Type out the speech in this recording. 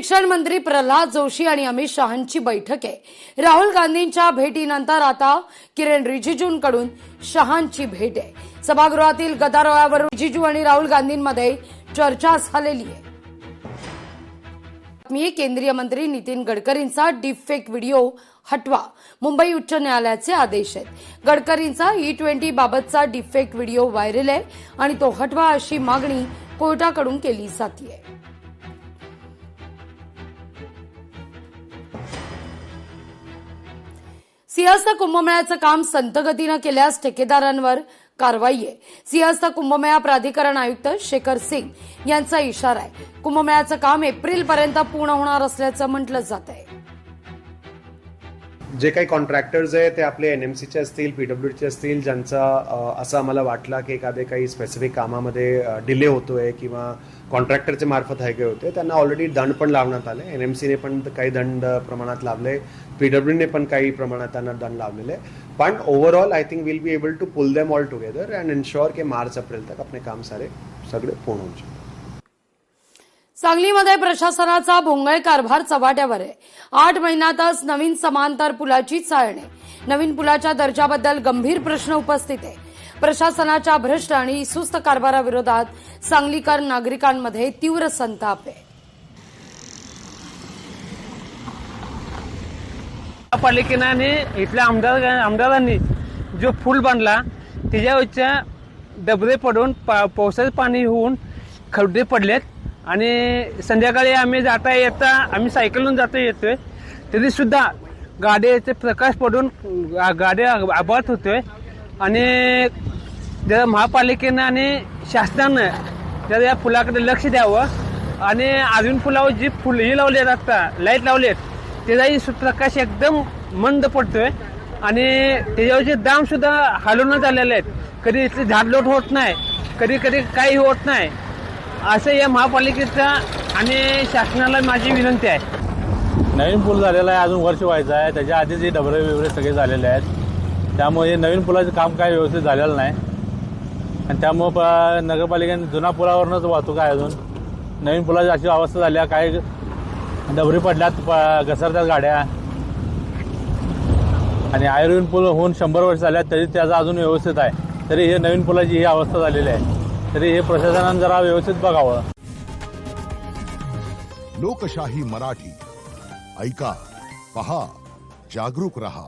शिक्षण मंत्री प्रल्हाद जोशी आणि अमित शहांची बैठक आहे। राहुल गांधींच्या भेटीनंतर आता किरण रिजिजूंकडून शहांची भेट आहे। सभागृहातील गदारोळावर रिजिजू आणि राहुल गांधींमध्ये चर्चा झालेली आहे। केंद्रीय मंत्री नितीन गडकरींचा डीपफेक व्हिडिओ हटवा, मुंबई उच्च न्यायालयाचे आदेश आहेत। गडकरींचा E20 बाबतचा डीपफेक व्हिडिओ व्हायरल आहे आणि तो हटवा अशी मागणी कोर्टाकडून केली जाते। सिंहस्थ कुंभमेळ्याचं काम संथगतीनं केल्यास ठेकेदारांवर कारवाई आहे। सिंहस्थ कुंभमेळा प्राधिकरण आयुक्त शेखर सिंग यांचा इशारा आहे। कुंभमेळ्याचं काम एप्रिलपर्यंत पूर्ण होणार असल्याचं म्हटलं जात आहे। जे काही कॉन्ट्रॅक्टर्स आहे ते आपले NMCचे असतील, PWDचे असतील, ज्यांचा असं आम्हाला वाटला की एखादे काही स्पेसिफिक कामामध्ये डिले होतोय किंवा कॉन्ट्रॅक्टरचे मार्फत हायगे होते, त्यांना ऑलरेडी दंड पण लावण्यात आले। NMCने पण काही दंड प्रमाणात लावले, PWDने पण काही प्रमाणात त्यांना दंड लावलेले। पण overall I think will be able to pull them all together and ensure के मार्च अप्रैल तक अपने काम सगळे पूर्ण होऊ शकतात। सांगलीमध्ये प्रशासनाचा भोंगळ कारभार चव्हाट्यावर आहे। 8 महिन्यातच नवीन समांतर पुलाची चाळणी। नवीन पुलाच्या दर्जाबद्दल गंभीर प्रश्न उपस्थित आहे। प्रशासनाच्या भ्रष्ट आणि सुस्त कारभाराविरोधात सांगलीकर नागरिकांमध्ये तीव्र संताप आहे। पालिकेने इथल्या आमदारांनी जो पूल बांधला त्याच्यावरच्या डबरे पडून पावसाचं पाणी होऊन खड्डे पडलेत आणि संध्याकाळी आम्ही जाता येता आम्ही सायकलून जाता येतोय तरी सुद्धा गाड्याचे प्रकाश पडून गाड्या अपघात होतोय। आणि जर महापालिकेनं आणि शासनानं जर या पुलाकडे लक्ष द्यावं आणि अजून पुलावर जी फुले लावलेत, आता लाईट लावलेत, त्याचाही प्रकाश एकदम मंद पडतोय आणि त्याच्यावरचे दाम सुद्धा हलवण्यात आलेले आहेत। कधी इथली झाडलोट होत नाही, कधी कधी काही होत नाही। असं या महापालिकेचा आणि शासनाला माझी विनंती आहे। नवीन पूल झालेला आहे, अजून वर्ष व्हायचं आहे। त्याच्या आधीच हे डबरे वगैरे सगळे झालेले आहेत, त्यामुळे नवीन पुलाचं काम काय व्यवस्थित झालेलं नाही आणि त्यामुळे नगरपालिकेने जुना पुलावरूनच वाहतूक आहे। अजून नवीन पुलाची अशी अवस्था झाली आहे, काही डबरी पडल्यात, घसरतात गाड्या आणि आयुर्वेद पूल होऊन 100 वर्ष झाल्यात तरी त्याचा अजून व्यवस्थित आहे। तरी हे नवीन पुलाची ही अवस्था झालेली आहे, तरी हे प्रशासनाने जरा व्यवस्थित बघावं। लोकशाही मराठी ऐका, पहा, जागरूक रहा।